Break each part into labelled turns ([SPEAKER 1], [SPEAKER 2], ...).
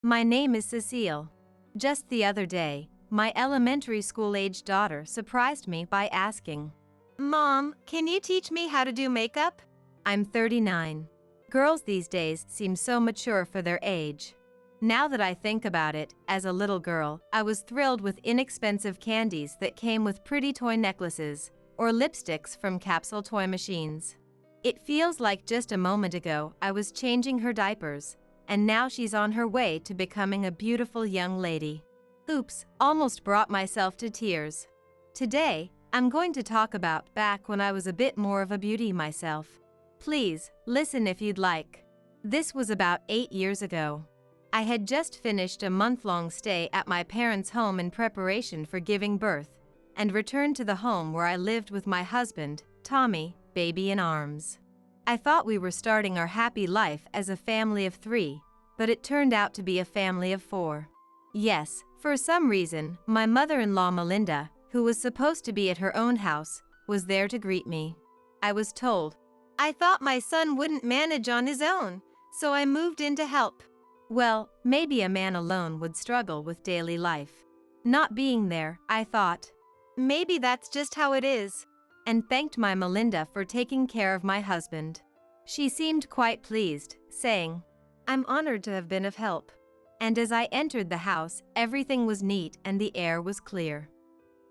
[SPEAKER 1] My name is Cecile. Just the other day, my elementary school-aged daughter surprised me by asking, "Mom, can you teach me how to do makeup?" I'm 39. Girls these days seem so mature for their age. Now that I think about it, as a little girl, I was thrilled with inexpensive candies that came with pretty toy necklaces, or lipsticks from capsule toy machines. It feels like just a moment ago I was changing her diapers, and now she's on her way to becoming a beautiful young lady. Oops, almost brought myself to tears. Today, I'm going to talk about back when I was a bit more of a beauty myself. Please, listen if you'd like. This was about 8 years ago. I had just finished a month-long stay at my parents' home in preparation for giving birth, and returned to the home where I lived with my husband, Tommy, baby in arms. I thought we were starting our happy life as a family of 3, but it turned out to be a family of 4. Yes, for some reason, my mother-in-law Melinda, who was supposed to be at her own house, was there to greet me. I was told, "I thought my son wouldn't manage on his own, so I moved in to help." Well, maybe a man alone would struggle with daily life. Not being there, I thought, maybe that's just how it is, and thanked my Melinda for taking care of my husband. She seemed quite pleased, saying, "I'm honored to have been of help." And as I entered the house, everything was neat and the air was clear.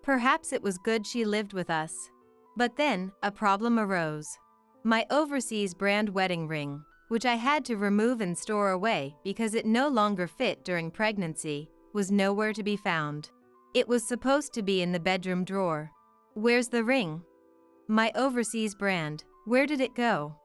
[SPEAKER 1] Perhaps it was good she lived with us. But then, a problem arose. My overseas brand wedding ring, which I had to remove and store away because it no longer fit during pregnancy, was nowhere to be found. It was supposed to be in the bedroom drawer. Where's the ring? My overseas brand, where did it go?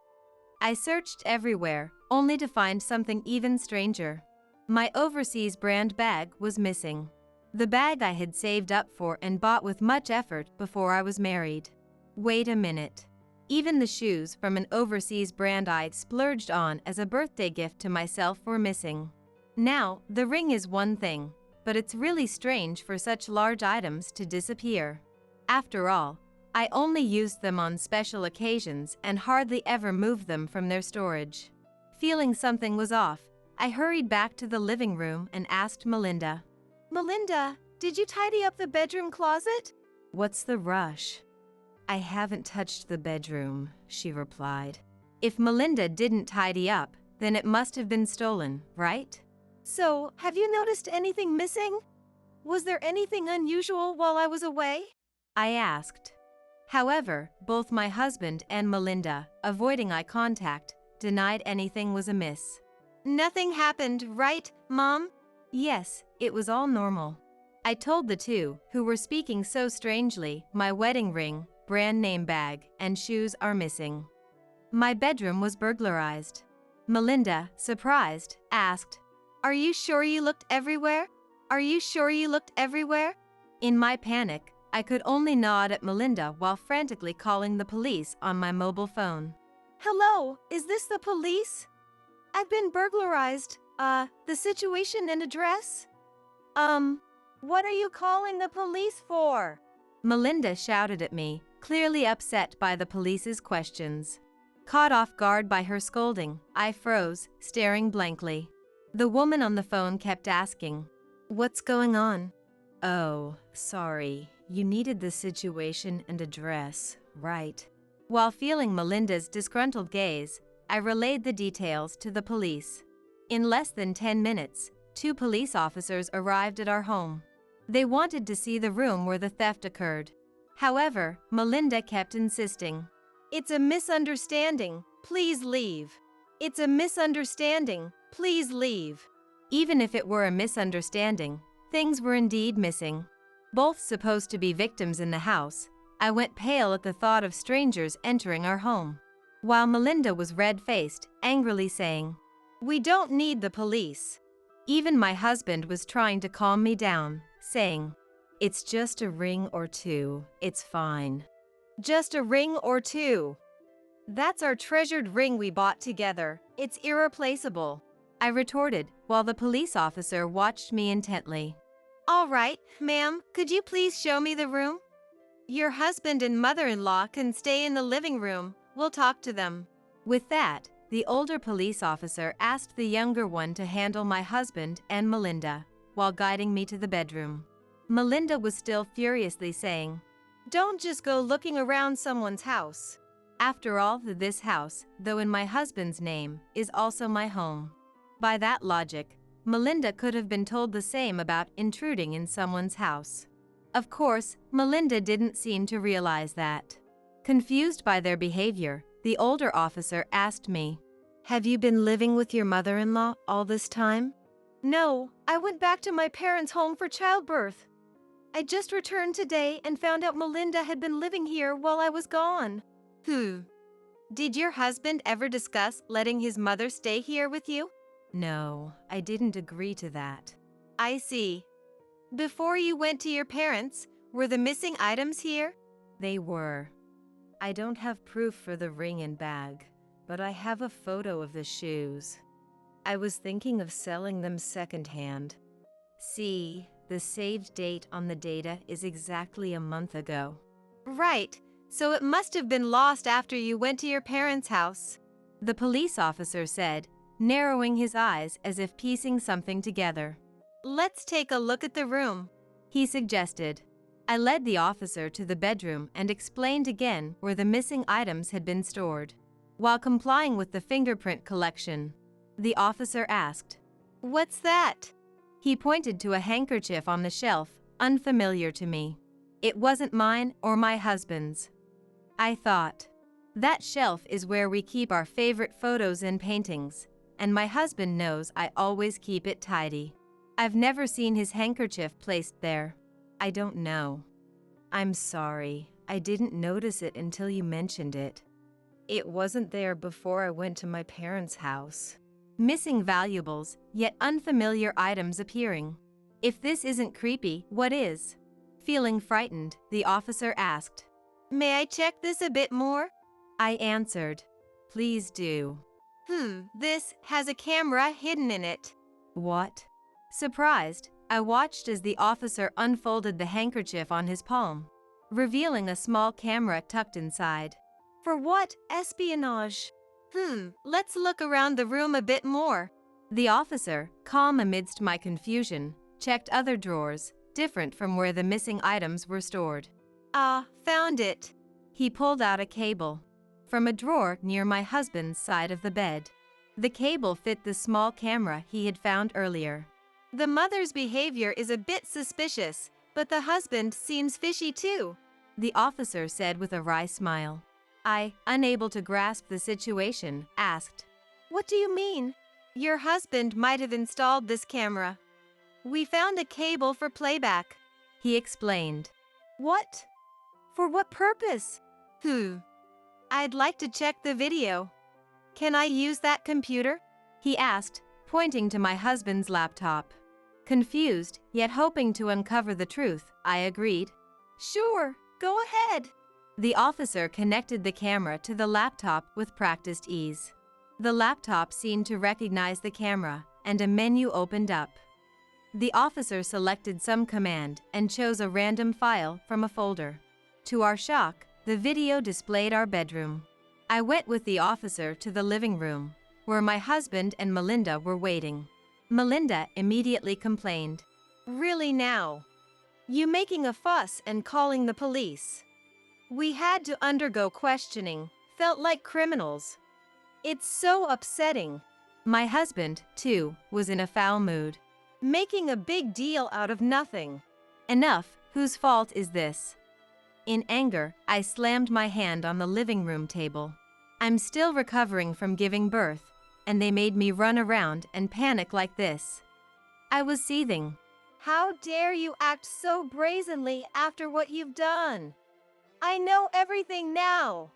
[SPEAKER 1] I searched everywhere, only to find something even stranger. My overseas brand bag was missing. The bag I had saved up for and bought with much effort before I was married. Wait a minute. Even the shoes from an overseas brand I'd splurged on as a birthday gift to myself were missing. Now, the ring is one thing, but it's really strange for such large items to disappear. After all, I only used them on special occasions and hardly ever moved them from their storage. Feeling something was off, I hurried back to the living room and asked Melinda, "Melinda, did you tidy up the bedroom closet?" "What's the rush? I haven't touched the bedroom," she replied. If Melinda didn't tidy up, then it must have been stolen, right? "So, have you noticed anything missing? Was there anything unusual while I was away?" I asked. However, both my husband and Melinda, avoiding eye contact, denied anything was amiss. "Nothing happened, right, Mom?" Yes, it was all normal. I told the two, who were speaking so strangely, my wedding ring, brand name bag, and shoes are missing. My bedroom was burglarized. Melinda, surprised, asked, "Are you sure you looked everywhere? Are you sure you looked everywhere?" In my panic, I could only nod at Melinda while frantically calling the police on my mobile phone. "Hello, is this the police? I've been burglarized. The situation and address?" What are you calling the police for?" Melinda shouted at me, clearly upset by the police's questions. Caught off guard by her scolding, I froze, staring blankly. The woman on the phone kept asking, "What's going on?" "Oh, sorry, you needed the situation and address, right?" While feeling Melinda's disgruntled gaze, I relayed the details to the police. In less than 10 minutes, 2 police officers arrived at our home. They wanted to see the room where the theft occurred. However, Melinda kept insisting, "It's a misunderstanding, please leave. It's a misunderstanding, please leave." Even if it were a misunderstanding, things were indeed missing. Both supposed to be victims in the house, I went pale at the thought of strangers entering our home. While Melinda was red-faced, angrily saying, "We don't need the police." Even my husband was trying to calm me down, saying, "It's just a ring or 2, it's fine." "Just a ring or 2? That's our treasured ring we bought together, it's irreplaceable," I retorted, while the police officer watched me intently. "All right, ma'am, could you please show me the room? Your husband and mother-in-law can stay in the living room, we'll talk to them." With that, the older police officer asked the younger one to handle my husband and Melinda, while guiding me to the bedroom. Melinda was still furiously saying, "Don't just go looking around someone's house." After all, this house, though in my husband's name, is also my home. By that logic, Melinda could have been told the same about intruding in someone's house. Of course, Melinda didn't seem to realize that. Confused by their behavior, the older officer asked me, "Have you been living with your mother-in-law all this time?" "No, I went back to my parents' home for childbirth. I just returned today and found out Melinda had been living here while I was gone." Did your husband ever discuss letting his mother stay here with you? No, I didn't agree to that. I see. Before you went to your parents, were the missing items here? They were. I don't have proof for the ring and bag, but I have a photo of the shoes. I was thinking of selling them secondhand. See, the saved date on the data is exactly a month ago. Right, so it must have been lost after you went to your parents' house, the police officer said, narrowing his eyes as if piecing something together. Let's take a look at the room, he suggested. I led the officer to the bedroom and explained again where the missing items had been stored. While complying with the fingerprint collection, the officer asked, "What's that?" He pointed to a handkerchief on the shelf, unfamiliar to me. It wasn't mine or my husband's. I thought, that shelf is where we keep our favorite photos and paintings, and my husband knows I always keep it tidy. I've never seen his handkerchief placed there. I don't know. I'm sorry, I didn't notice it until you mentioned it. It wasn't there before I went to my parents' house. Missing valuables, yet unfamiliar items appearing. If this isn't creepy, what is? Feeling frightened, the officer asked, "May I check this a bit more?" I answered, "Please do." This has a camera hidden in it. What? Surprised, I watched as the officer unfolded the handkerchief on his palm, revealing a small camera tucked inside. For what espionage? Let's look around the room a bit more. The officer, calm amidst my confusion, checked other drawers, different from where the missing items were stored. Found it. He pulled out a cable from a drawer near my husband's side of the bed. The cable fit the small camera he had found earlier. The mother's behavior is a bit suspicious, but the husband seems fishy too, the officer said with a wry smile. I, unable to grasp the situation, asked, "What do you mean? Your husband might have installed this camera. We found a cable for playback," he explained. What? For what purpose? I'd like to check the video. Can I use that computer? He asked, pointing to my husband's laptop. Confused, yet hoping to uncover the truth, I agreed. Sure, go ahead. The officer connected the camera to the laptop with practiced ease. The laptop seemed to recognize the camera, and a menu opened up. The officer selected some command and chose a random file from a folder. To our shock, the video displayed our bedroom. I went with the officer to the living room, where my husband and Melinda were waiting. Melinda immediately complained. Really now? You making a fuss and calling the police? We had to undergo questioning, felt like criminals. It's so upsetting. My husband, too, was in a foul mood. Making a big deal out of nothing. Enough, whose fault is this? In anger, I slammed my hand on the living room table. I'm still recovering from giving birth, and they made me run around and panic like this. I was seething. How dare you act so brazenly after what you've done? I know everything now.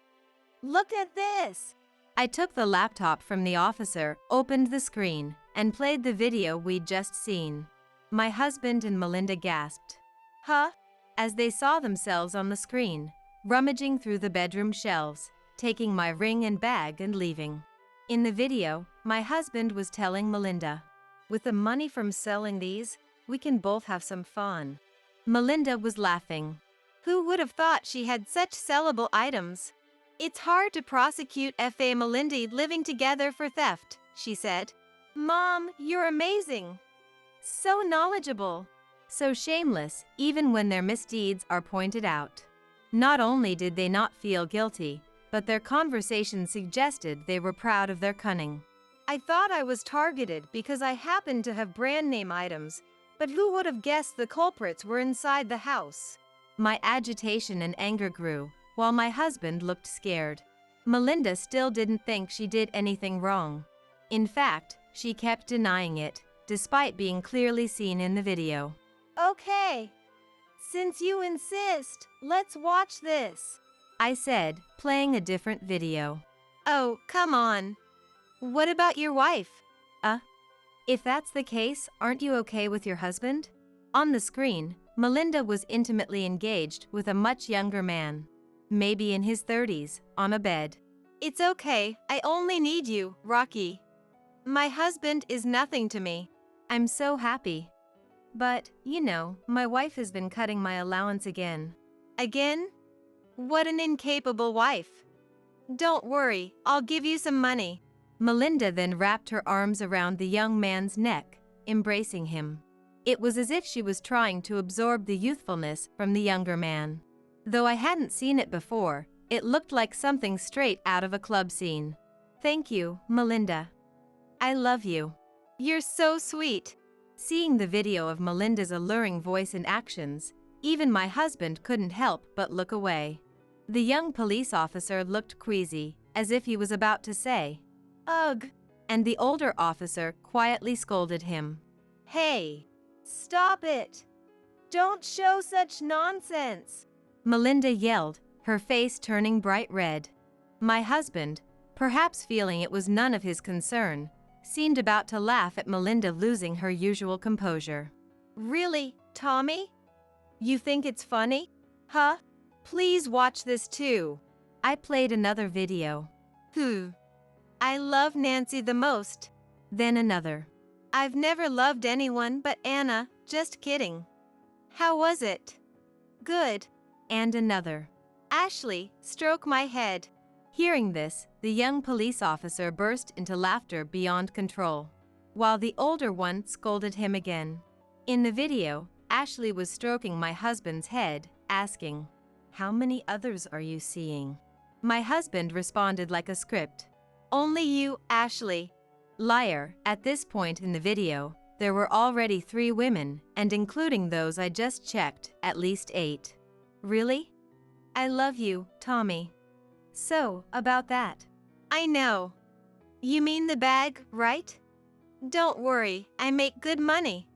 [SPEAKER 1] Look at this. I took the laptop from the officer, opened the screen, and played the video we'd just seen. My husband and Melinda gasped. Huh? As they saw themselves on the screen, rummaging through the bedroom shelves, taking my ring and bag and leaving. In the video, my husband was telling Melinda, "With the money from selling these, we can both have some fun." Melinda was laughing. Who would have thought she had such sellable items? It's hard to prosecute F.A. Melinda living together for theft, she said. Mom, you're amazing. So knowledgeable. So shameless, even when their misdeeds are pointed out. Not only did they not feel guilty, but their conversation suggested they were proud of their cunning. I thought I was targeted because I happened to have brand name items, but who would have guessed the culprits were inside the house? My agitation and anger grew, while my husband looked scared. Melinda still didn't think she did anything wrong. In fact, she kept denying it, despite being clearly seen in the video. Okay. Since you insist, let's watch this, I said, playing a different video. Oh, come on. What about your wife? If that's the case, aren't you okay with your husband? On the screen, Melinda was intimately engaged with a much younger man. Maybe in his 30s, on a bed. It's okay, I only need you, Rocky. My husband is nothing to me. I'm so happy. But, you know, my wife has been cutting my allowance again. Again? What an incapable wife. Don't worry, I'll give you some money. Melinda then wrapped her arms around the young man's neck, embracing him. It was as if she was trying to absorb the youthfulness from the younger man. Though I hadn't seen it before, it looked like something straight out of a club scene. Thank you, Melinda. I love you. You're so sweet. Seeing the video of Melinda's alluring voice and actions, even my husband couldn't help but look away. The young police officer looked queasy, as if he was about to say, "Ugh," and the older officer quietly scolded him. Hey, stop it. Don't show such nonsense, Melinda yelled, her face turning bright red. My husband, perhaps feeling it was none of his concern, seemed about to laugh at Melinda losing her usual composure. Really, Tommy? You think it's funny? Huh? Please watch this too. I played another video. I love Nancy the most. Then another. I've never loved anyone but Anna, just kidding. How was it? Good. And another. Ashley, stroke my head. Hearing this, the young police officer burst into laughter beyond control, while the older one scolded him again. In the video, Ashley was stroking my husband's head, asking, "How many others are you seeing?" My husband responded like a script. Only you, Ashley. Liar. At this point in the video, there were already 3 women, and including those I just checked, at least 8. Really? I love you, Tommy. So, about that. I know. You mean the bag, right? Don't worry, I make good money.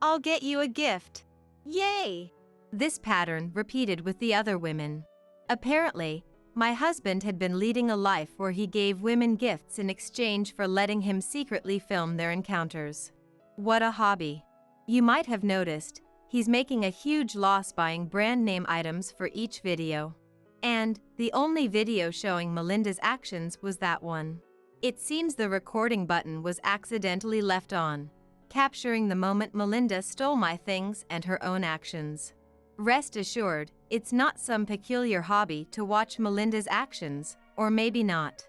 [SPEAKER 1] I'll get you a gift. Yay! This pattern repeated with the other women. Apparently, my husband had been leading a life where he gave women gifts in exchange for letting him secretly film their encounters. What a hobby. You might have noticed, he's making a huge loss buying brand name items for each video. And the only video showing Melinda's actions was that one. It seems the recording button was accidentally left on, capturing the moment Melinda stole my things and her own actions. Rest assured, it's not some peculiar hobby to watch Melinda's actions, or maybe not.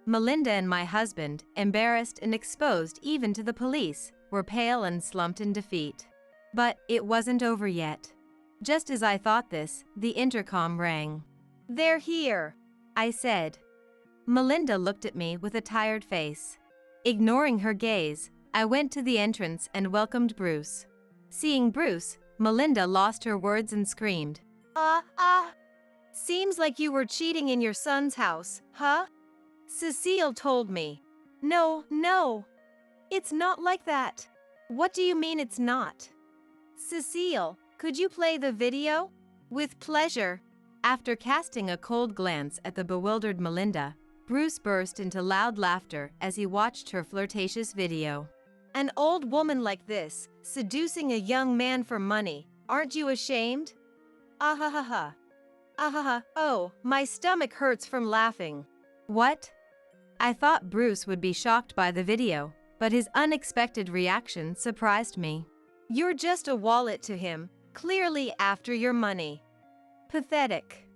[SPEAKER 1] Melinda and my husband, embarrassed and exposed even to the police, were pale and slumped in defeat. But it wasn't over yet. Just as I thought this, the intercom rang. They're here, I said. Melinda looked at me with a tired face. Ignoring her gaze, I went to the entrance and welcomed Bruce. Seeing Bruce, Melinda lost her words and screamed. Seems like you were cheating in your son's house, huh? Cecile told me. No. It's not like that. What do you mean it's not? Cecile, could you play the video? With pleasure. After casting a cold glance at the bewildered Melinda, Bruce burst into loud laughter as he watched her flirtatious video. An old woman like this, seducing a young man for money, aren't you ashamed? Ahahaha. Oh, my stomach hurts from laughing. What? I thought Bruce would be shocked by the video, but his unexpected reaction surprised me. You're just a wallet to him, clearly after your money. Pathetic.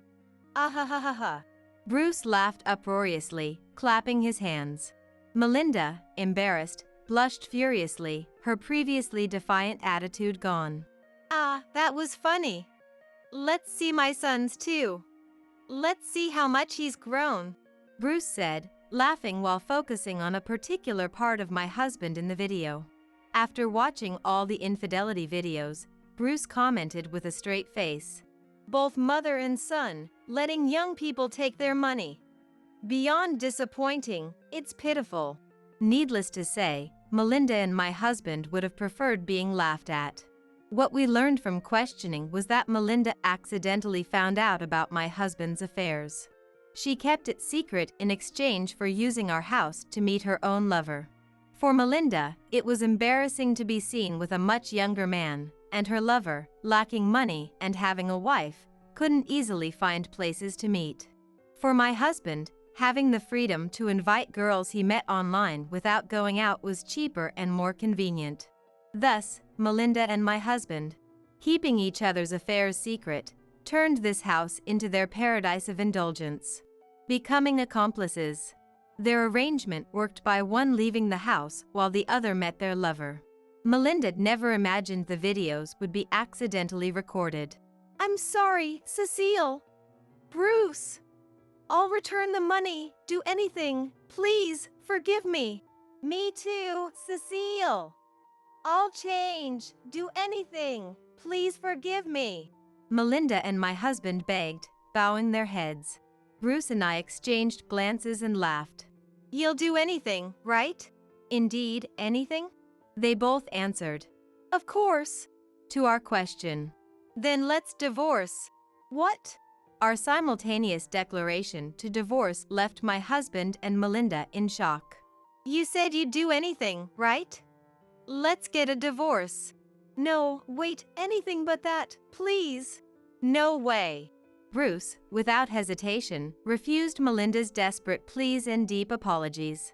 [SPEAKER 1] Ahahaha. Bruce laughed uproariously, clapping his hands. Melinda, embarrassed, blushed furiously, her previously defiant attitude gone. Ah, that was funny. Let's see my son's too. Let's see how much he's grown, Bruce said, laughing while focusing on a particular part of my husband in the video. After watching all the infidelity videos, Bruce commented with a straight face. Both mother and son, letting young people take their money. Beyond disappointing, it's pitiful. Needless to say, Melinda and my husband would have preferred being laughed at. What we learned from questioning was that Melinda accidentally found out about my husband's affairs. She kept it secret in exchange for using our house to meet her own lover. For Melinda, it was embarrassing to be seen with a much younger man, and her lover, lacking money and having a wife, couldn't easily find places to meet. For my husband, having the freedom to invite girls he met online without going out was cheaper and more convenient. Thus, Melinda and my husband, keeping each other's affairs secret, turned this house into their paradise of indulgence. Becoming accomplices. Their arrangement worked by one leaving the house while the other met their lover. Melinda never imagined the videos would be accidentally recorded. I'm sorry, Cecile. Bruce. I'll return the money, do anything, please, forgive me. Me too, Cecile. I'll change, do anything, please forgive me. Melinda and my husband begged, bowing their heads. Bruce and I exchanged glances and laughed. You'll do anything, right? Indeed, anything? They both answered. Of course. To our question. Then let's divorce. What? Our simultaneous declaration to divorce left my husband and Melinda in shock. You said you'd do anything, right? Let's get a divorce. No, wait, anything but that, please. No way. Bruce, without hesitation, refused Melinda's desperate pleas and deep apologies.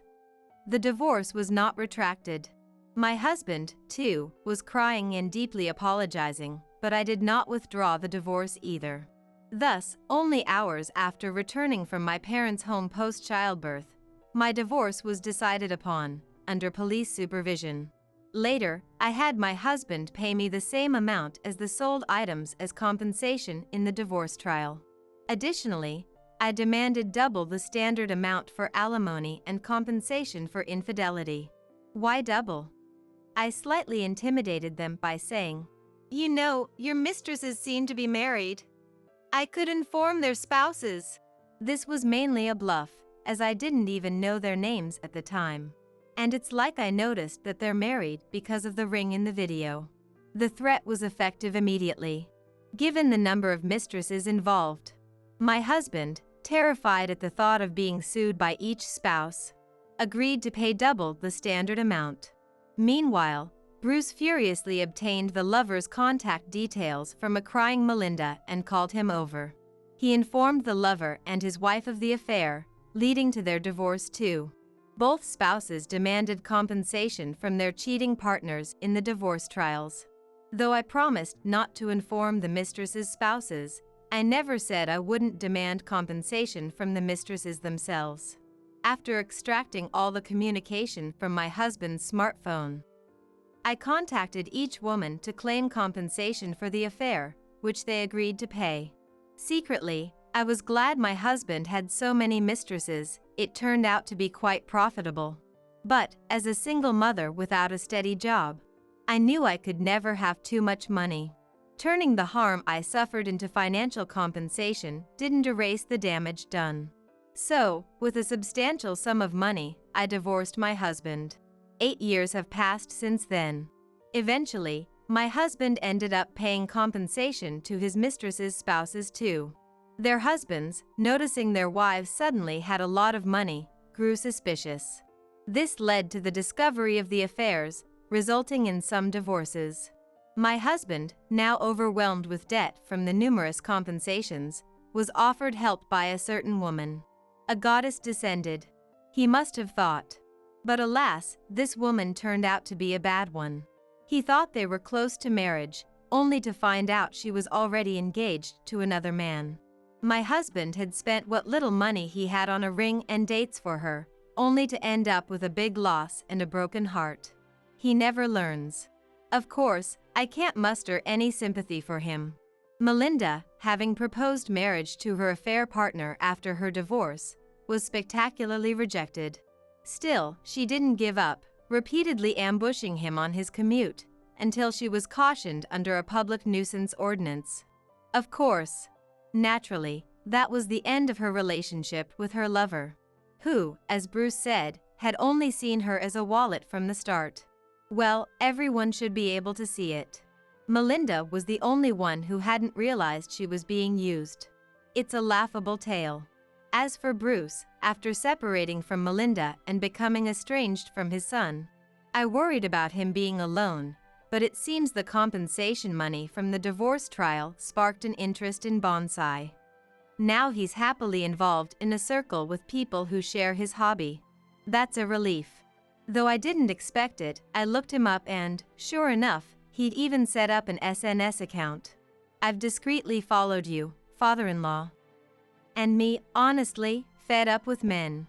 [SPEAKER 1] The divorce was not retracted. My husband, too, was crying and deeply apologizing, but I did not withdraw the divorce either. Thus, only hours after returning from my parents' home post-childbirth, my divorce was decided upon, under police supervision. Later, I had my husband pay me the same amount as the sold items as compensation in the divorce trial. Additionally, I demanded double the standard amount for alimony and compensation for infidelity. Why double? I slightly intimidated them by saying, You know, your mistresses seem to be married. I could inform their spouses. This was mainly a bluff, as I didn't even know their names at the time. And it's like I noticed that they're married because of the ring in the video. The threat was effective immediately, given the number of mistresses involved. My husband, terrified at the thought of being sued by each spouse, agreed to pay double the standard amount. Meanwhile, Bruce furiously obtained the lover's contact details from a crying Melinda and called him over. He informed the lover and his wife of the affair, leading to their divorce too. Both spouses demanded compensation from their cheating partners in the divorce trials. Though I promised not to inform the mistress's spouses, I never said I wouldn't demand compensation from the mistresses themselves. After extracting all the communication from my husband's smartphone, I contacted each woman to claim compensation for the affair, which they agreed to pay. Secretly, I was glad my husband had so many mistresses. It turned out to be quite profitable. But, as a single mother without a steady job, I knew I could never have too much money. Turning the harm I suffered into financial compensation didn't erase the damage done. So, with a substantial sum of money, I divorced my husband. 8 years have passed since then. Eventually, my husband ended up paying compensation to his mistress's spouses too. Their husbands, noticing their wives suddenly had a lot of money, grew suspicious. This led to the discovery of the affairs, resulting in some divorces. My husband, now overwhelmed with debt from the numerous compensations, was offered help by a certain woman. A goddess descended. He must have thought. But alas, this woman turned out to be a bad one. He thought they were close to marriage, only to find out she was already engaged to another man. My husband had spent what little money he had on a ring and dates for her, only to end up with a big loss and a broken heart. He never learns. Of course, I can't muster any sympathy for him. Melinda, having proposed marriage to her affair partner after her divorce, was spectacularly rejected. Still, she didn't give up, repeatedly ambushing him on his commute, until she was cautioned under a public nuisance ordinance. Of course, naturally, that was the end of her relationship with her lover, who, as Bruce said, had only seen her as a wallet from the start. Well, everyone should be able to see it. Melinda was the only one who hadn't realized she was being used. It's a laughable tale. As for Bruce, after separating from Melinda and becoming estranged from his son, I worried about him being alone, but it seems the compensation money from the divorce trial sparked an interest in bonsai. Now he's happily involved in a circle with people who share his hobby. That's a relief. Though I didn't expect it, I looked him up and, sure enough, he'd even set up an SNS account. I've discreetly followed you, father-in-law. And me, honestly, fed up with men.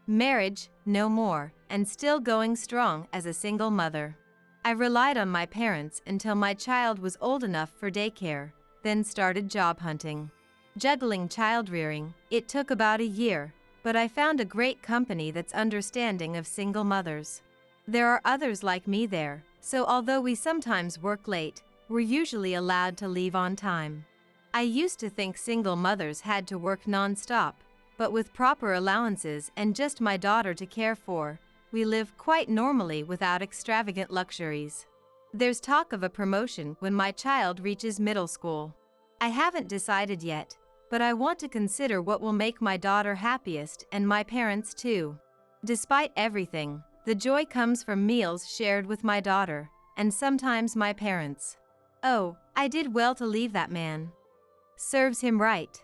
[SPEAKER 1] Marriage, no more, and still going strong as a single mother. I relied on my parents until my child was old enough for daycare, then started job hunting. Juggling child-rearing, it took about a year, but I found a great company that's understanding of single mothers. There are others like me there, so although we sometimes work late, we're usually allowed to leave on time. I used to think single mothers had to work non-stop, but with proper allowances and just my daughter to care for, we live quite normally without extravagant luxuries. There's talk of a promotion when my child reaches middle school. I haven't decided yet, but I want to consider what will make my daughter happiest and my parents too. Despite everything, the joy comes from meals shared with my daughter, and sometimes my parents. Oh, I did well to leave that man. Serves him right.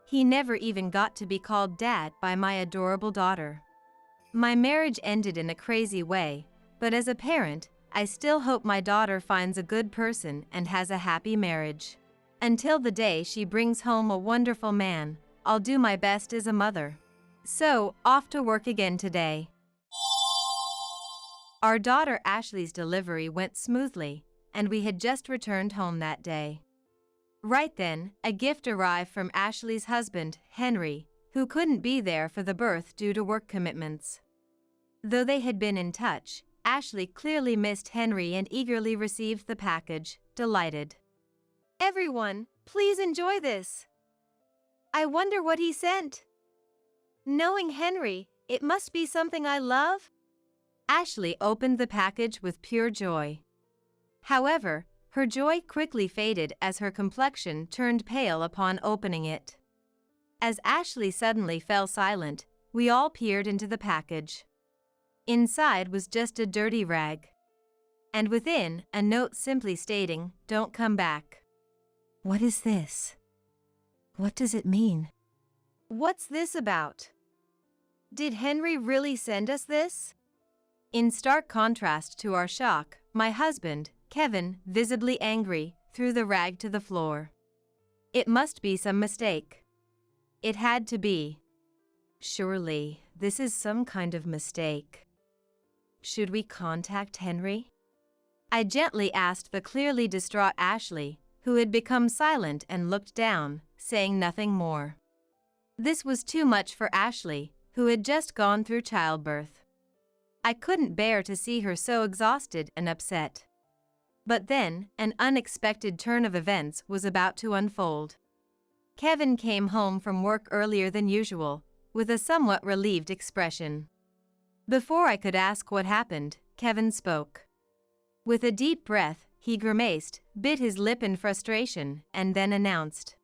[SPEAKER 1] He never even got to be called Dad by my adorable daughter. My marriage ended in a crazy way, but as a parent, I still hope my daughter finds a good person and has a happy marriage. Until the day she brings home a wonderful man, I'll do my best as a mother. So, off to work again today. Our daughter Ashley's delivery went smoothly, and we had just returned home that day. Right then, a gift arrived from Ashley's husband, Henry, who couldn't be there for the birth due to work commitments. Though they had been in touch, Ashley clearly missed Henry and eagerly received the package, delighted. Everyone, please enjoy this. I wonder what he sent. Knowing Henry, it must be something I love. Ashley opened the package with pure joy. However, her joy quickly faded as her complexion turned pale upon opening it. As Ashley suddenly fell silent, we all peered into the package. Inside was just a dirty rag. And within, a note simply stating, "Don't come back." What is this? What does it mean? What's this about? Did Henry really send us this? In stark contrast to our shock, my husband, Kevin, visibly angry, threw the rag to the floor. It must be some mistake. It had to be. Surely, this is some kind of mistake. Should we contact Henry? I gently asked the clearly distraught Ashley, who had become silent and looked down, saying nothing more. This was too much for Ashley, who had just gone through childbirth. I couldn't bear to see her so exhausted and upset. But then, an unexpected turn of events was about to unfold. Kevin came home from work earlier than usual, with a somewhat relieved expression. Before I could ask what happened, Kevin spoke. With a deep breath, he grimaced, bit his lip in frustration, and then announced,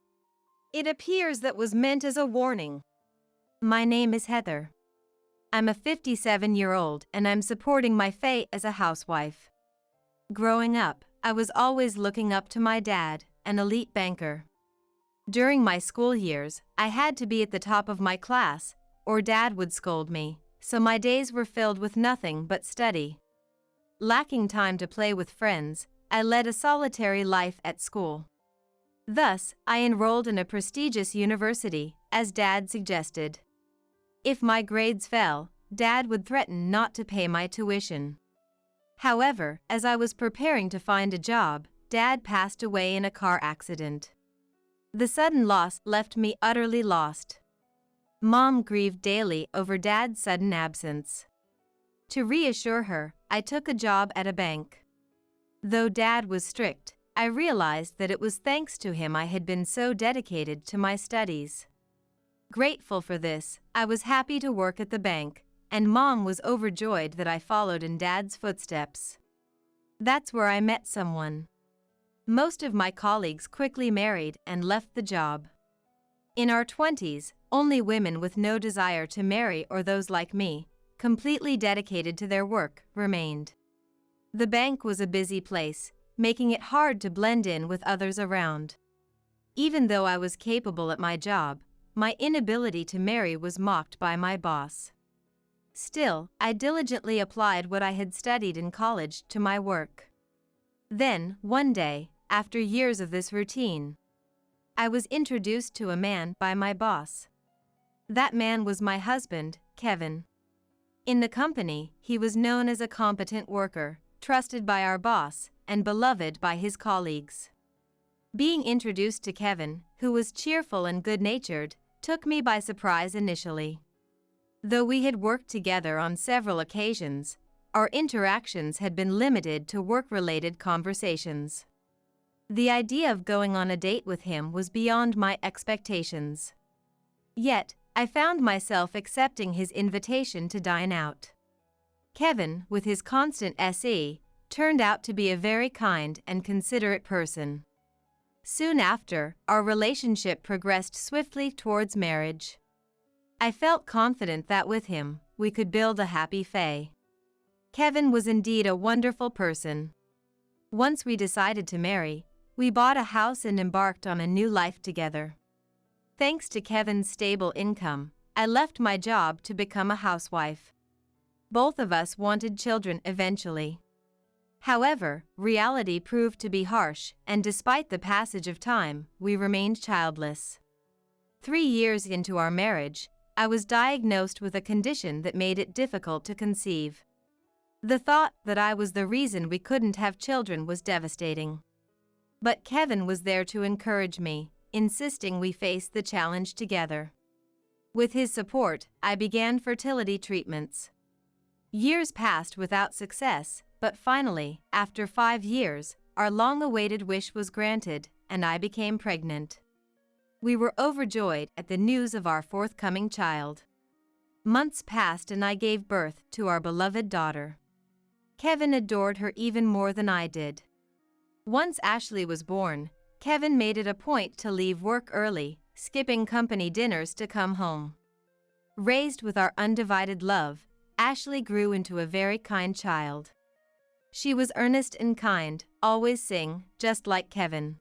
[SPEAKER 1] "It appears that was meant as a warning. My name is Heather. I'm a 57-year-old and I'm supporting my fate as a housewife. Growing up, I was always looking up to my dad, an elite banker. During my school years, I had to be at the top of my class, or Dad would scold me, so my days were filled with nothing but study. Lacking time to play with friends, I led a solitary life at school. Thus, I enrolled in a prestigious university, as Dad suggested. If my grades fell, Dad would threaten not to pay my tuition. However, as I was preparing to find a job, Dad passed away in a car accident. The sudden loss left me utterly lost. Mom grieved daily over Dad's sudden absence. To reassure her, I took a job at a bank. Though Dad was strict, I realized that it was thanks to him I had been so dedicated to my studies. Grateful for this, I was happy to work at the bank, and Mom was overjoyed that I followed in Dad's footsteps. That's where I met someone. Most of my colleagues quickly married and left the job. In our 20s, only women with no desire to marry or those like me, completely dedicated to their work, remained. The bank was a busy place, making it hard to blend in with others around. Even though I was capable at my job, my inability to marry was mocked by my boss. Still, I diligently applied what I had studied in college to my work. Then, one day, after years of this routine, I was introduced to a man by my boss. That man was my husband, Kevin. In the company, he was known as a competent worker, trusted by our boss, and beloved by his colleagues. Being introduced to Kevin, who was cheerful and good-natured, took me by surprise initially. Though we had worked together on several occasions, our interactions had been limited to work-related conversations. The idea of going on a date with him was beyond my expectations. Yet, I found myself accepting his invitation to dine out. Kevin, with his constant SE, turned out to be a very kind and considerate person. Soon after, our relationship progressed swiftly towards marriage. I felt confident that with him, we could build a happy family. Kevin was indeed a wonderful person. Once we decided to marry, we bought a house and embarked on a new life together. Thanks to Kevin's stable income, I left my job to become a housewife. Both of us wanted children eventually. However, reality proved to be harsh, and despite the passage of time, we remained childless. 3 years into our marriage, I was diagnosed with a condition that made it difficult to conceive. The thought that I was the reason we couldn't have children was devastating. But Kevin was there to encourage me, insisting we face the challenge together. With his support, I began fertility treatments. Years passed without success, but finally, after 5 years, our long-awaited wish was granted, and I became pregnant. We were overjoyed at the news of our forthcoming child. Months passed and I gave birth to our beloved daughter. Kevin adored her even more than I did. Once Ashley was born, Kevin made it a point to leave work early, skipping company dinners to come home. Raised with our undivided love, Ashley grew into a very kind child. She was earnest and kind, always sing, just like Kevin.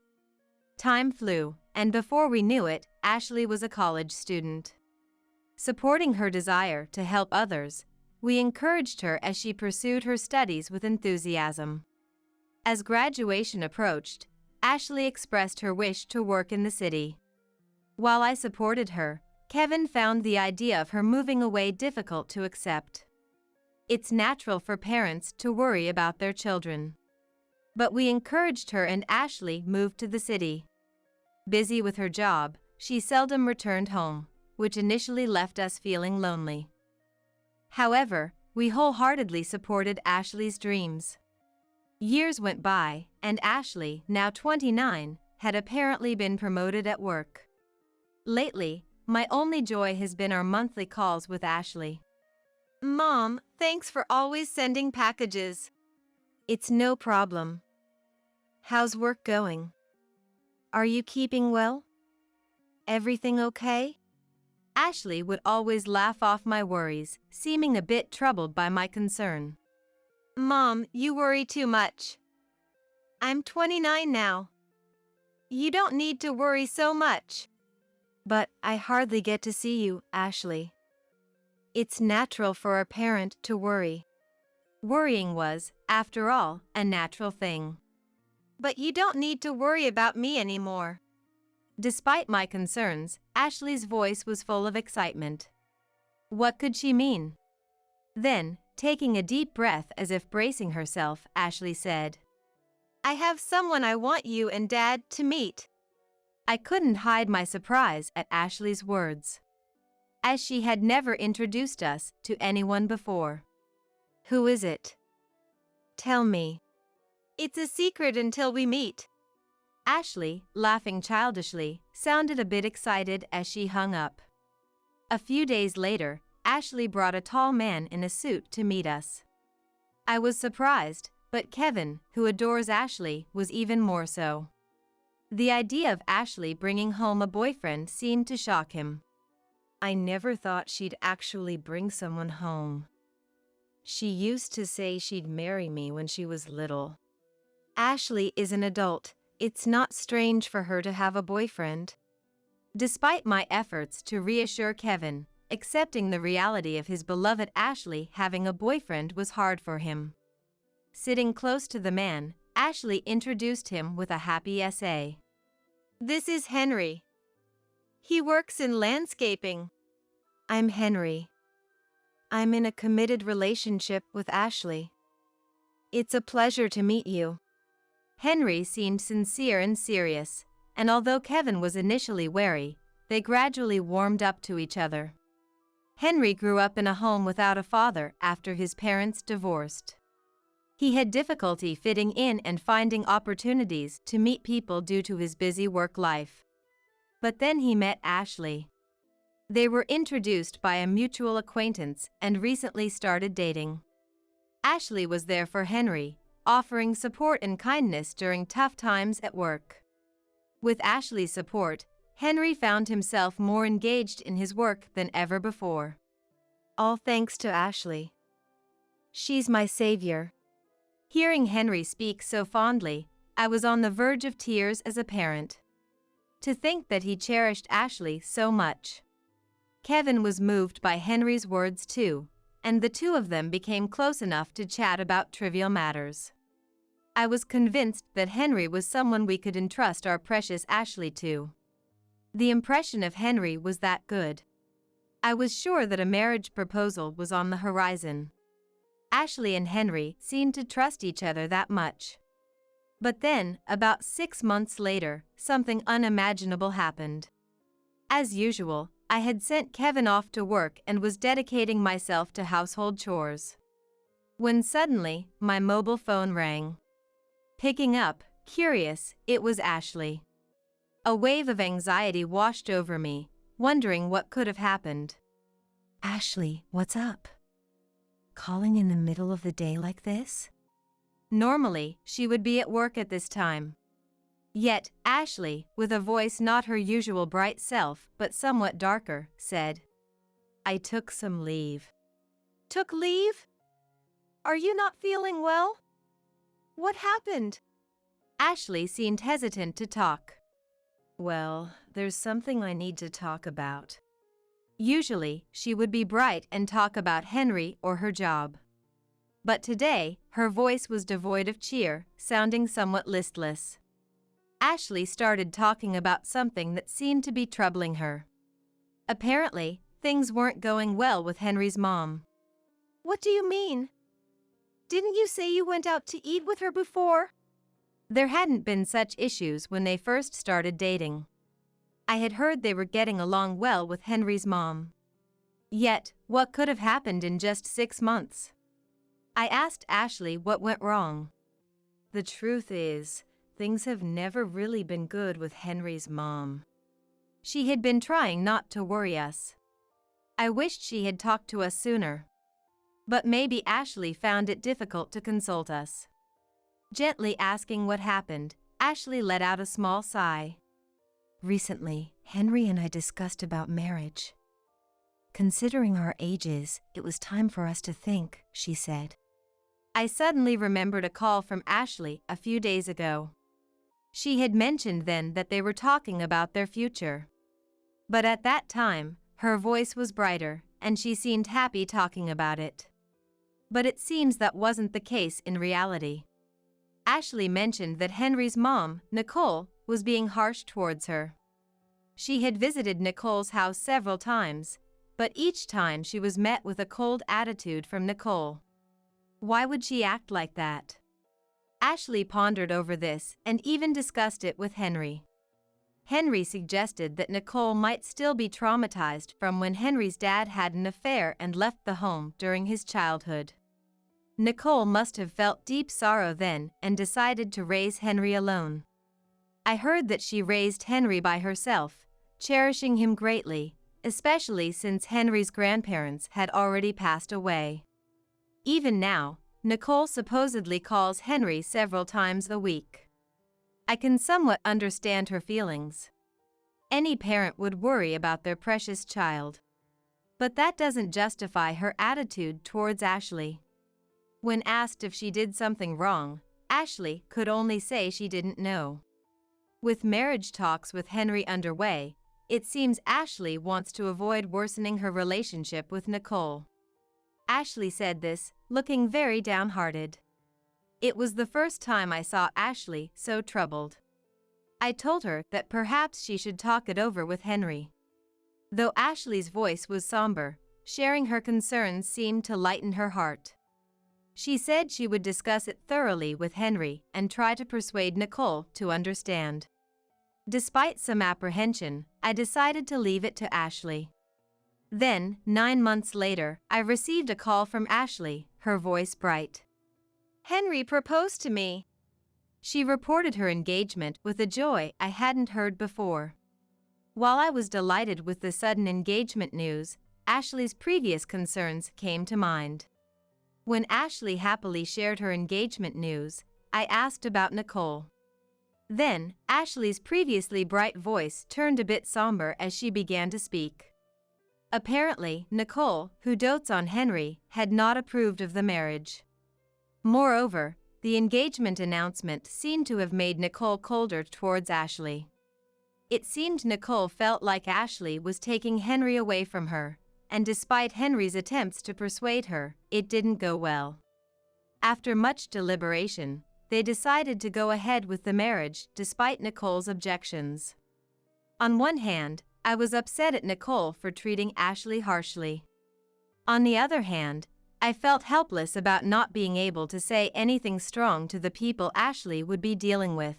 [SPEAKER 1] Time flew, and before we knew it, Ashley was a college student. Supporting her desire to help others, we encouraged her as she pursued her studies with enthusiasm. As graduation approached, Ashley expressed her wish to work in the city. While I supported her, Kevin found the idea of her moving away difficult to accept. It's natural for parents to worry about their children. But we encouraged her and Ashley moved to the city. Busy with her job, she seldom returned home, which initially left us feeling lonely. However, we wholeheartedly supported Ashley's dreams. Years went by, and Ashley, now 29, had apparently been promoted at work. Lately, my only joy has been our monthly calls with Ashley. Mom, thanks for always sending packages. It's no problem. How's work going? Are you keeping well? Everything okay? Ashley would always laugh off my worries, seeming a bit troubled by my concern. Mom, you worry too much. I'm 29 now. You don't need to worry so much. But I hardly get to see you, Ashley. It's natural for a parent to worry. Worrying was, after all, a natural thing. But you don't need to worry about me anymore. Despite my concerns, Ashley's voice was full of excitement. What could she mean? Then, taking a deep breath as if bracing herself, Ashley said, "I have someone I want you and Dad to meet." I couldn't hide my surprise at Ashley's words, as she had never introduced us to anyone before. "Who is it? Tell me." "It's a secret until we meet." Ashley, laughing childishly, sounded a bit excited as she hung up. A few days later, Ashley brought a tall man in a suit to meet us. I was surprised, but Kevin, who adores Ashley, was even more so. The idea of Ashley bringing home a boyfriend seemed to shock him. "I never thought she'd actually bring someone home. She used to say she'd marry me when she was little. Ashley is an adult. It's not strange for her to have a boyfriend." Despite my efforts to reassure Kevin, accepting the reality of his beloved Ashley having a boyfriend was hard for him. Sitting close to the man, Ashley introduced him with a happy essay. "This is Henry. He works in landscaping." "I'm Henry. I'm in a committed relationship with Ashley. It's a pleasure to meet you." Henry seemed sincere and serious, and although Kevin was initially wary, they gradually warmed up to each other. Henry grew up in a home without a father after his parents divorced. He had difficulty fitting in and finding opportunities to meet people due to his busy work life. But then he met Ashley. They were introduced by a mutual acquaintance and recently started dating. Ashley was there for Henry, offering support and kindness during tough times at work. With Ashley's support, Henry found himself more engaged in his work than ever before. "All thanks to Ashley. She's my savior." Hearing Henry speak so fondly, I was on the verge of tears as a parent. To think that he cherished Ashley so much. Kevin was moved by Henry's words too, and the two of them became close enough to chat about trivial matters. I was convinced that Henry was someone we could entrust our precious Ashley to. The impression of Henry was that good. I was sure that a marriage proposal was on the horizon. Ashley and Henry seemed to trust each other that much. But then, about 6 months later, something unimaginable happened. As usual, I had sent Kevin off to work and was dedicating myself to household chores. When suddenly, my mobile phone rang. Picking up, curious, it was Ashley. A wave of anxiety washed over me, wondering what could have happened. "Ashley, what's up? Calling in the middle of the day like this?" Normally, she would be at work at this time. Yet, Ashley, with a voice not her usual bright self but somewhat darker, said, "I took some leave." "Took leave? Are you not feeling well? What happened?" Ashley seemed hesitant to talk. "Well, there's something I need to talk about." Usually, she would be bright and talk about Henry or her job. But today, her voice was devoid of cheer, sounding somewhat listless. Ashley started talking about something that seemed to be troubling her. Apparently, things weren't going well with Henry's mom. "What do you mean? Didn't you say you went out to eat with her before?" There hadn't been such issues when they first started dating. I had heard they were getting along well with Henry's mom. Yet, what could have happened in just 6 months? I asked Ashley what went wrong. "The truth is, things have never really been good with Henry's mom." She had been trying not to worry us. I wished she had talked to us sooner. But maybe Ashley found it difficult to consult us. Gently asking what happened, Ashley let out a small sigh. "Recently, Henry and I discussed about marriage. Considering our ages, it was time for us to think," she said. I suddenly remembered a call from Ashley a few days ago. She had mentioned then that they were talking about their future. But at that time, her voice was brighter, and she seemed happy talking about it. But it seems that wasn't the case in reality. Ashley mentioned that Henry's mom, Nicole, was being harsh towards her. She had visited Nicole's house several times, but each time she was met with a cold attitude from Nicole. Why would she act like that? Ashley pondered over this and even discussed it with Henry. Henry suggested that Nicole might still be traumatized from when Henry's dad had an affair and left the home during his childhood. Nicole must have felt deep sorrow then and decided to raise Henry alone. I heard that she raised Henry by herself, cherishing him greatly, especially since Henry's grandparents had already passed away. Even now, Nicole supposedly calls Henry several times a week. I can somewhat understand her feelings. Any parent would worry about their precious child. But that doesn't justify her attitude towards Ashley. When asked if she did something wrong, Ashley could only say she didn't know. With marriage talks with Henry underway, it seems Ashley wants to avoid worsening her relationship with Nicole. Ashley said this, looking very downhearted. It was the first time I saw Ashley so troubled. I told her that perhaps she should talk it over with Henry. Though Ashley's voice was somber, sharing her concerns seemed to lighten her heart. She said she would discuss it thoroughly with Henry and try to persuade Nicole to understand. Despite some apprehension, I decided to leave it to Ashley. Then, 9 months later, I received a call from Ashley, her voice bright. Henry proposed to me. She reported her engagement with a joy I hadn't heard before. While I was delighted with the sudden engagement news, Ashley's previous concerns came to mind. When Ashley happily shared her engagement news, I asked about Nicole. Then, Ashley's previously bright voice turned a bit somber as she began to speak. Apparently, Nicole, who dotes on Henry, had not approved of the marriage. Moreover, the engagement announcement seemed to have made Nicole colder towards Ashley. It seemed Nicole felt like Ashley was taking Henry away from her, and despite Henry's attempts to persuade her, it didn't go well. After much deliberation, they decided to go ahead with the marriage despite Nicole's objections. On one hand, I was upset at Nicole for treating Ashley harshly. On the other hand, I felt helpless about not being able to say anything strong to the people Ashley would be dealing with.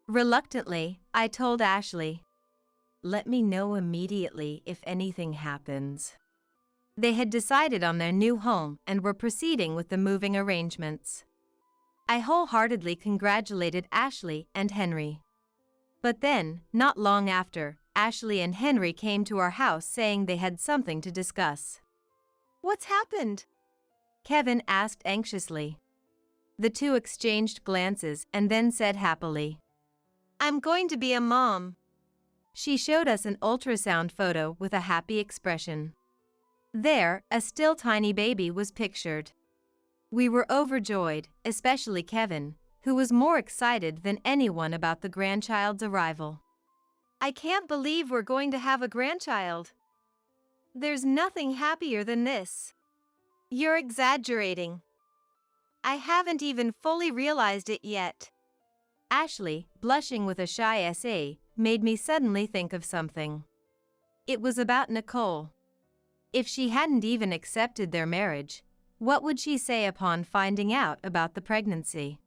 [SPEAKER 1] Reluctantly, I told Ashley, "Let me know immediately if anything happens." They had decided on their new home and were proceeding with the moving arrangements. I wholeheartedly congratulated Ashley and Henry. But then, not long after, Ashley and Henry came to our house saying they had something to discuss. "What's happened?" Kevin asked anxiously. The two exchanged glances and then said happily, "I'm going to be a mom." She showed us an ultrasound photo with a happy expression. There, a still tiny baby was pictured. We were overjoyed, especially Kevin, who was more excited than anyone about the grandchild's arrival. "I can't believe we're going to have a grandchild. There's nothing happier than this." "You're exaggerating. I haven't even fully realized it yet." Ashley, blushing with a shy SA, made me suddenly think of something. It was about Nicole. If she hadn't even accepted their marriage, what would she say upon finding out about the pregnancy?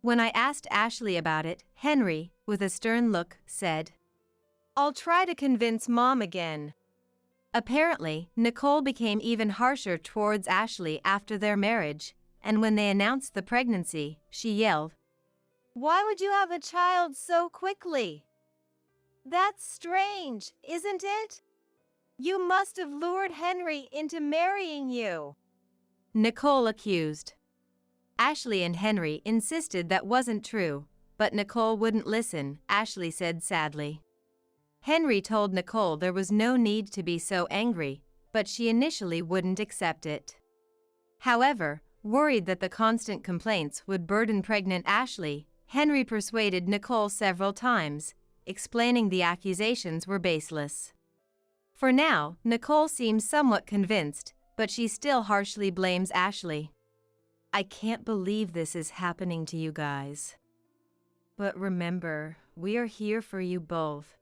[SPEAKER 1] When I asked Ashley about it, Henry, with a stern look, said, "I'll try to convince Mom again." Apparently, Nicole became even harsher towards Ashley after their marriage, and when they announced the pregnancy, she yelled, "Why would you have a child so quickly? That's strange, isn't it? You must have lured Henry into marrying you," Nicole accused. Ashley and Henry insisted that wasn't true, but Nicole wouldn't listen, Ashley said sadly. Henry told Nicole there was no need to be so angry, but she initially wouldn't accept it. However, worried that the constant complaints would burden pregnant Ashley, Henry persuaded Nicole several times, explaining the accusations were baseless. For now, Nicole seems somewhat convinced, but she still harshly blames Ashley. "I can't believe this is happening to you guys. But remember, we are here for you both.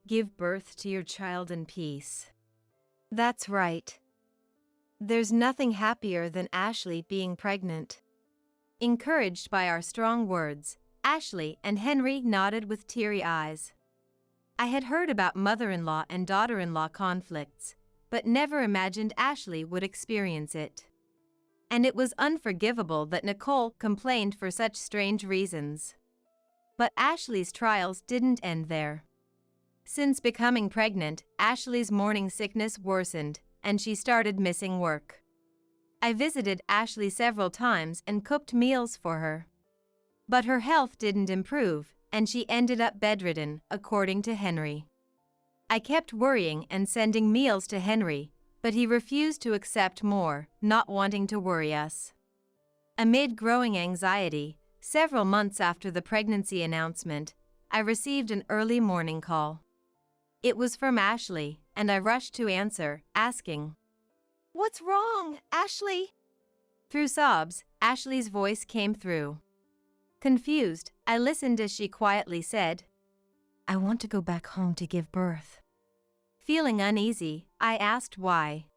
[SPEAKER 1] Give birth to your child in peace. That's right. There's nothing happier than Ashley being pregnant. Encouraged by our strong words, Ashley and Henry nodded with teary eyes. I had heard about mother-in-law and daughter-in-law conflicts, but never imagined Ashley would experience it. And it was unforgivable that Nicole complained for such strange reasons. But Ashley's trials didn't end there. Since becoming pregnant, Ashley's morning sickness worsened, and she started missing work. I visited Ashley several times and cooked meals for her. But her health didn't improve, and she ended up bedridden, according to Henry. I kept worrying and sending meals to Henry, but he refused to accept more, not wanting to worry us. Amid growing anxiety, several months after the pregnancy announcement, I received an early morning call. It was from Ashley, and I rushed to answer, asking, "What's wrong, Ashley?" Through sobs, Ashley's voice came through. Confused, I listened as she quietly said, "I want to go back home to give birth." Feeling uneasy, I asked why.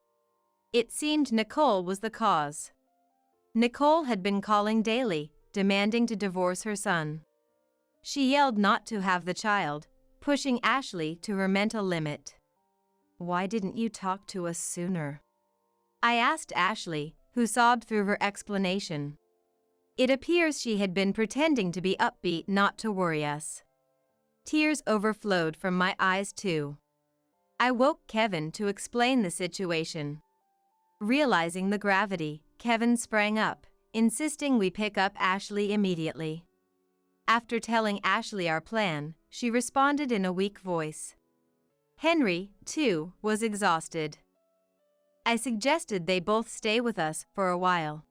[SPEAKER 1] It seemed Nicole was the cause. Nicole had been calling daily, demanding to divorce her son. She yelled not to have the child, pushing Ashley to her mental limit. "Why didn't you talk to us sooner?" I asked Ashley, who sobbed through her explanation. It appears she had been pretending to be upbeat not to worry us. Tears overflowed from my eyes too. I woke Kevin to explain the situation. Realizing the gravity, Kevin sprang up, insisting we pick up Ashley immediately. After telling Ashley our plan, she responded in a weak voice. Henry, too, was exhausted. I suggested they both stay with us for a while.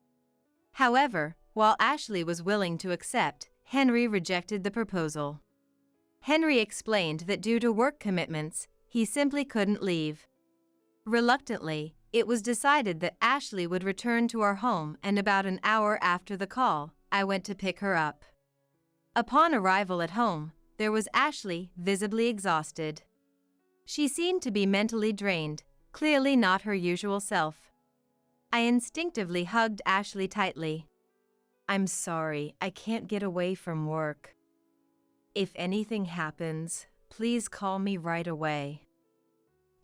[SPEAKER 1] However, while Ashley was willing to accept, Henry rejected the proposal. Henry explained that due to work commitments, he simply couldn't leave. Reluctantly, it was decided that Ashley would return to our home, and about an hour after the call, I went to pick her up. Upon arrival at home, there was Ashley, visibly exhausted. She seemed to be mentally drained, clearly not her usual self. I instinctively hugged Ashley tightly. "I'm sorry, I can't get away from work. If anything happens, please call me right away.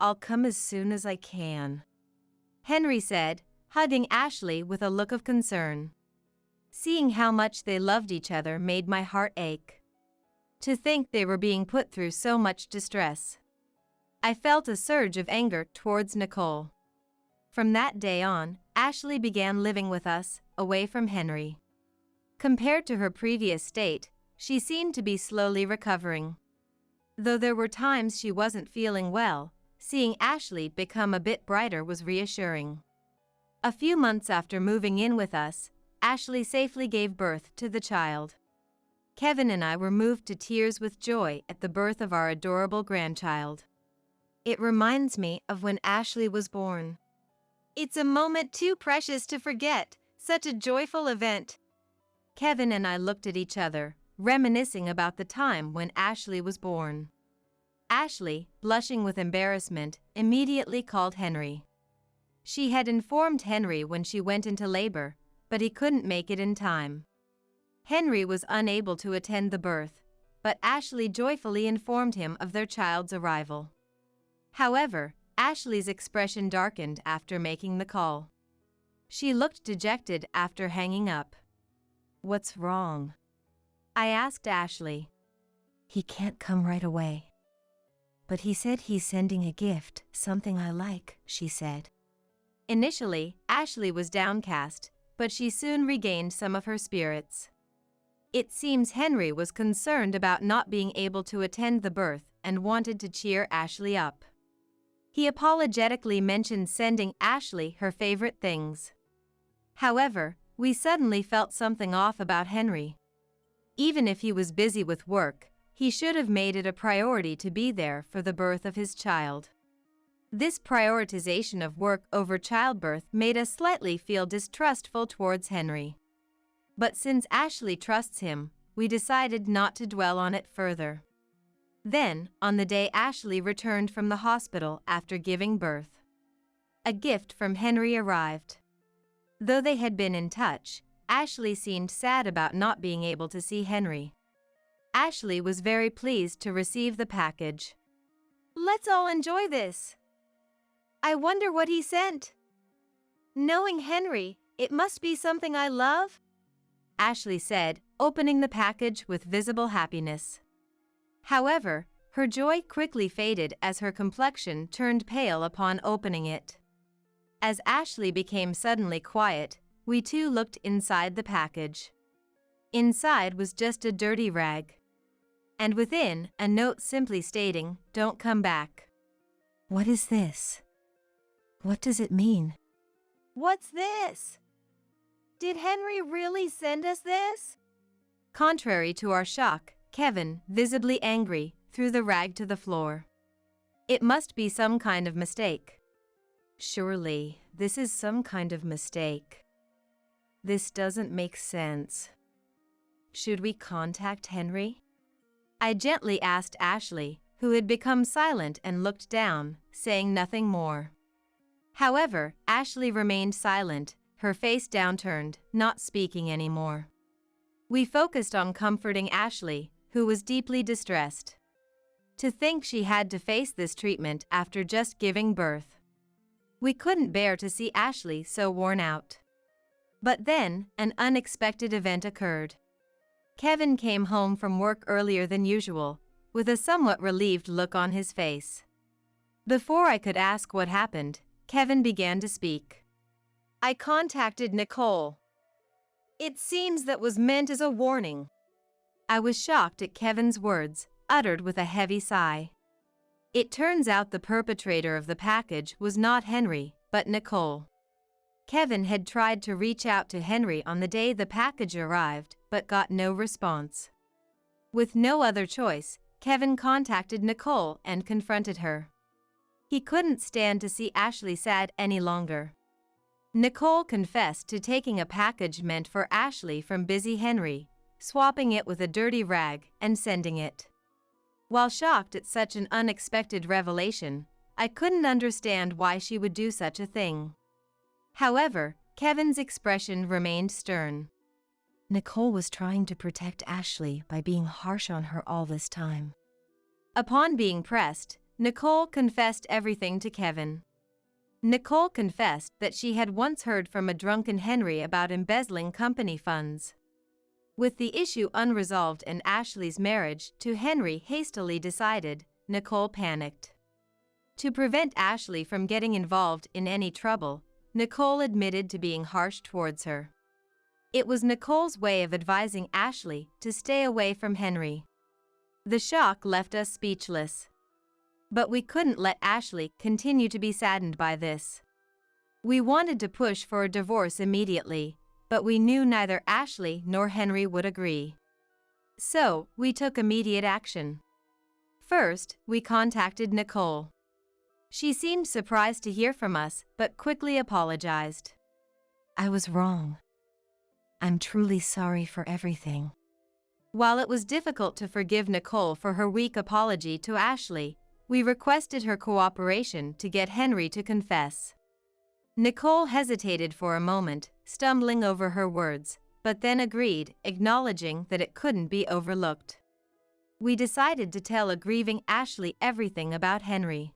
[SPEAKER 1] I'll come as soon as I can," Henry said, hugging Ashley with a look of concern. Seeing how much they loved each other made my heart ache. To think they were being put through so much distress. I felt a surge of anger towards Nicole. From that day on, Ashley began living with us, away from Henry. Compared to her previous state, she seemed to be slowly recovering. Though there were times she wasn't feeling well, seeing Ashley become a bit brighter was reassuring. A few months after moving in with us, Ashley safely gave birth to the child. Kevin and I were moved to tears with joy at the birth of our adorable grandchild. It reminds me of when Ashley was born. It's a moment too precious to forget, such a joyful event. Kevin and I looked at each other, reminiscing about the time when Ashley was born. Ashley, blushing with embarrassment, immediately called Henry. She had informed Henry when she went into labor, but he couldn't make it in time. Henry was unable to attend the birth, but Ashley joyfully informed him of their child's arrival. However, Ashley's expression darkened after making the call. She looked dejected after hanging up. "What's wrong?" I asked Ashley. "He can't come right away. But he said he's sending a gift, something I like," she said. Initially, Ashley was downcast, but she soon regained some of her spirits. It seems Henry was concerned about not being able to attend the birth and wanted to cheer Ashley up. He apologetically mentioned sending Ashley her favorite things. However, we suddenly felt something off about Henry. Even if he was busy with work, he should have made it a priority to be there for the birth of his child. This prioritization of work over childbirth made us slightly feel distrustful towards Henry. But since Ashley trusts him, we decided not to dwell on it further. Then, on the day Ashley returned from the hospital after giving birth, a gift from Henry arrived. Though they had been in touch, Ashley seemed sad about not being able to see Henry. Ashley was very pleased to receive the package. "Let's all enjoy this. I wonder what he sent. Knowing Henry, it must be something I love," Ashley said, opening the package with visible happiness. However, her joy quickly faded as her complexion turned pale upon opening it. As Ashley became suddenly quiet, we too looked inside the package. Inside was just a dirty rag. And within, a note simply stating, "Don't come back."
[SPEAKER 2] What is this? What does it mean?
[SPEAKER 1] What's this? Did Henry really send us this? Contrary to our shock, Kevin, visibly angry, threw the rag to the floor. It must be some kind of mistake. Surely, this is some kind of mistake. This doesn't make sense. Should we contact Henry? I gently asked Ashley, who had become silent and looked down, saying nothing more. However, Ashley remained silent, her face downturned, not speaking anymore. We focused on comforting Ashley, who was deeply distressed. To think she had to face this treatment after just giving birth. We couldn't bear to see Ashley so worn out. But then, an unexpected event occurred. Kevin came home from work earlier than usual, with a somewhat relieved look on his face. Before I could ask what happened, Kevin began to speak. "I contacted Nicole. It seems that was meant as a warning." I was shocked at Kevin's words, uttered with a heavy sigh. It turns out the perpetrator of the package was not Henry, but Nicole. Kevin had tried to reach out to Henry on the day the package arrived, but got no response. With no other choice, Kevin contacted Nicole and confronted her. He couldn't stand to see Ashley sad any longer. Nicole confessed to taking a package meant for Ashley from busy Henry, swapping it with a dirty rag, and sending it. While shocked at such an unexpected revelation, I couldn't understand why she would do such a thing. However, Kevin's expression remained stern.
[SPEAKER 2] Nicole was trying to protect Ashley by being harsh on her all this time.
[SPEAKER 1] Upon being pressed, Nicole confessed everything to Kevin. Nicole confessed that she had once heard from a drunken Henry about embezzling company funds. With the issue unresolved and Ashley's marriage to Henry hastily decided, Nicole panicked. To prevent Ashley from getting involved in any trouble, Nicole admitted to being harsh towards her. It was Nicole's way of advising Ashley to stay away from Henry. The shock left us speechless. But we couldn't let Ashley continue to be saddened by this. We wanted to push for a divorce immediately, but we knew neither Ashley nor Henry would agree. So, we took immediate action. First, we contacted Nicole. She seemed surprised to hear from us, but quickly apologized.
[SPEAKER 2] I was wrong. I'm truly sorry for everything.
[SPEAKER 1] While it was difficult to forgive Nicole for her weak apology to Ashley, we requested her cooperation to get Henry to confess. Nicole hesitated for a moment, stumbling over her words, but then agreed, acknowledging that it couldn't be overlooked. We decided to tell a grieving Ashley everything about Henry.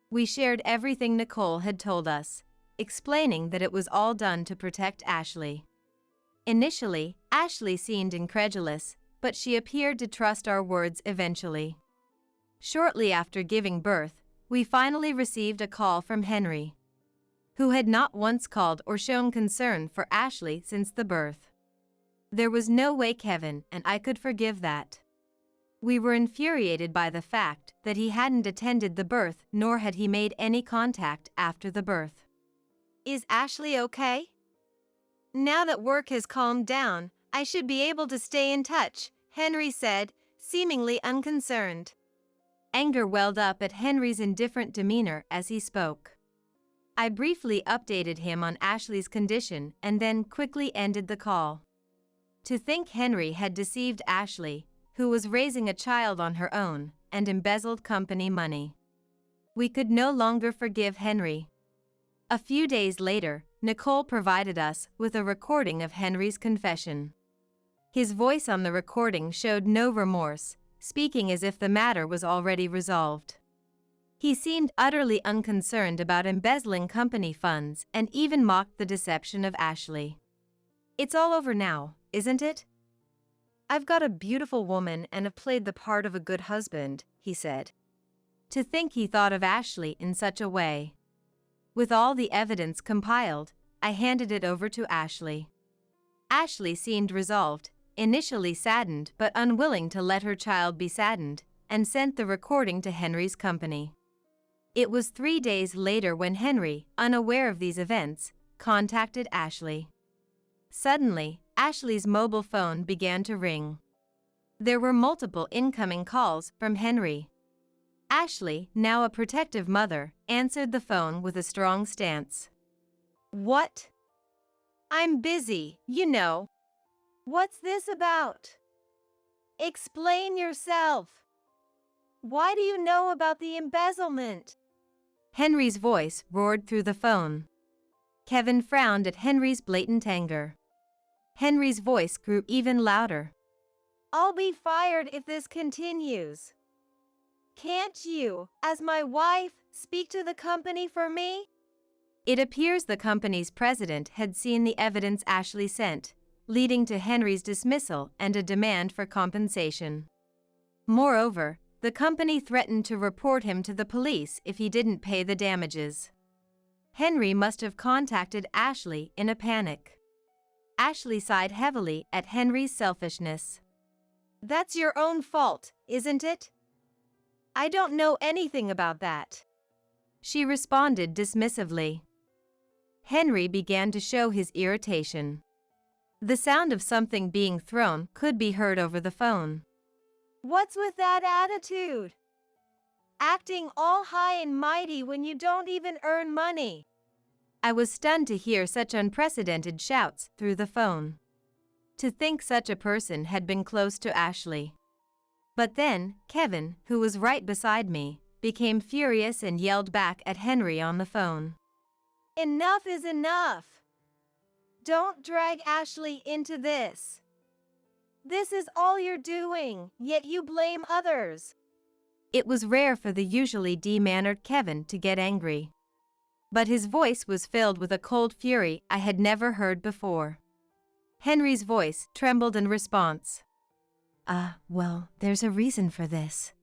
[SPEAKER 1] We shared everything Nicole had told us, explaining that it was all done to protect Ashley. Initially, Ashley seemed incredulous, but she appeared to trust our words eventually. Shortly after giving birth, we finally received a call from Henry, who had not once called or shown concern for Ashley since the birth. There was no way Kevin and I could forgive that. We were infuriated by the fact that he hadn't attended the birth nor had he made any contact after the birth. "Is Ashley okay? Now that work has calmed down, I should be able to stay in touch," Henry said, seemingly unconcerned. Anger welled up at Henry's indifferent demeanor as he spoke. I briefly updated him on Ashley's condition and then quickly ended the call. To think Henry had deceived Ashley, who was raising a child on her own, and embezzled company money. We could no longer forgive Henry. A few days later, Nicole provided us with a recording of Henry's confession. His voice on the recording showed no remorse, speaking as if the matter was already resolved. He seemed utterly unconcerned about embezzling company funds and even mocked the deception of Ashley. "It's all over now, isn't it? I've got a beautiful woman and have played the part of a good husband," he said. To think he thought of Ashley in such a way. With all the evidence compiled, I handed it over to Ashley. Ashley seemed resolved, initially saddened but unwilling to let her child be saddened, and sent the recording to Henry's company. It was 3 days later when Henry, unaware of these events, contacted Ashley. Suddenly, Ashley's mobile phone began to ring. There were multiple incoming calls from Henry. Ashley, now a protective mother, answered the phone with a strong stance. "What? I'm busy, you know. What's this about? Explain yourself. Why do you know about the embezzlement?" Henry's voice roared through the phone. Kevin frowned at Henry's blatant anger. Henry's voice grew even louder. "I'll be fired if this continues. Can't you, as my wife, speak to the company for me?" It appears the company's president had seen the evidence Ashley sent, leading to Henry's dismissal and a demand for compensation. Moreover, the company threatened to report him to the police if he didn't pay the damages. Henry must have contacted Ashley in a panic. Ashley sighed heavily at Henry's selfishness. "That's your own fault, isn't it? I don't know anything about that," she responded dismissively. Henry began to show his irritation. The sound of something being thrown could be heard over the phone. "What's with that attitude? Acting all high and mighty when you don't even earn money." I was stunned to hear such unprecedented shouts through the phone. To think such a person had been close to Ashley. But then, Kevin, who was right beside me, became furious and yelled back at Henry on the phone. "Enough is enough. Don't drag Ashley into this. This is all you're doing, yet you blame others." It was rare for the usually de-mannered Kevin to get angry. But his voice was filled with a cold fury I had never heard before. Henry's voice trembled in response.
[SPEAKER 2] Well, there's a reason for this.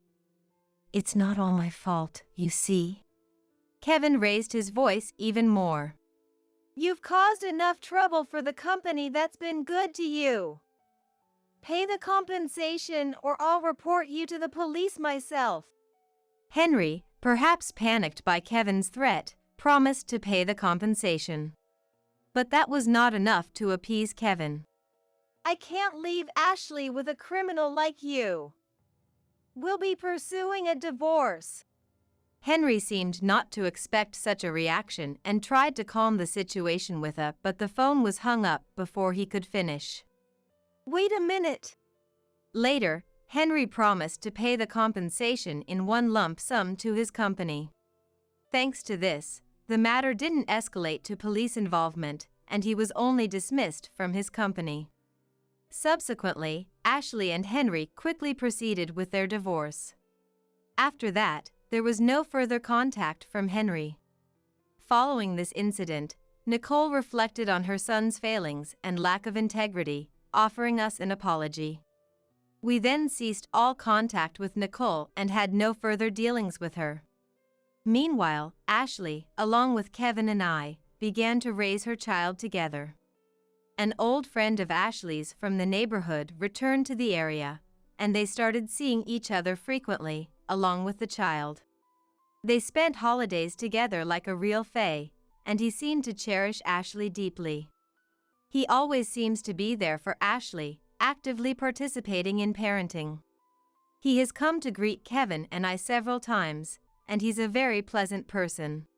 [SPEAKER 2] It's not all my fault, you see."
[SPEAKER 1] Kevin raised his voice even more. "You've caused enough trouble for the company that's been good to you. Pay the compensation or I'll report you to the police myself." Henry, perhaps panicked by Kevin's threat, promised to pay the compensation. But that was not enough to appease Kevin. "I can't leave Ashley with a criminal like you. We'll be pursuing a divorce." Henry seemed not to expect such a reaction and tried to calm the situation with but the phone was hung up before he could finish. "Wait a minute." Later, Henry promised to pay the compensation in one lump sum to his company. Thanks to this, the matter didn't escalate to police involvement, and he was only dismissed from his company. Subsequently, Ashley and Henry quickly proceeded with their divorce. After that, there was no further contact from Henry. Following this incident, Nicole reflected on her son's failings and lack of integrity, offering us an apology. We then ceased all contact with Nicole and had no further dealings with her. Meanwhile, Ashley, along with Kevin and I, began to raise her child together. An old friend of Ashley's from the neighborhood returned to the area, and they started seeing each other frequently, along with the child. They spent holidays together like a real fae, and he seemed to cherish Ashley deeply. He always seems to be there for Ashley, actively participating in parenting. He has come to greet Kevin and I several times, and he's a very pleasant person.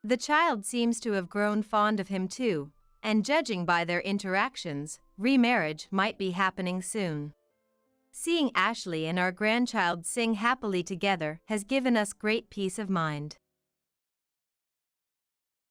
[SPEAKER 1] The child seems to have grown fond of him too, and judging by their interactions, remarriage might be happening soon. Seeing Ashley and our grandchild sing happily together has given us great peace of mind.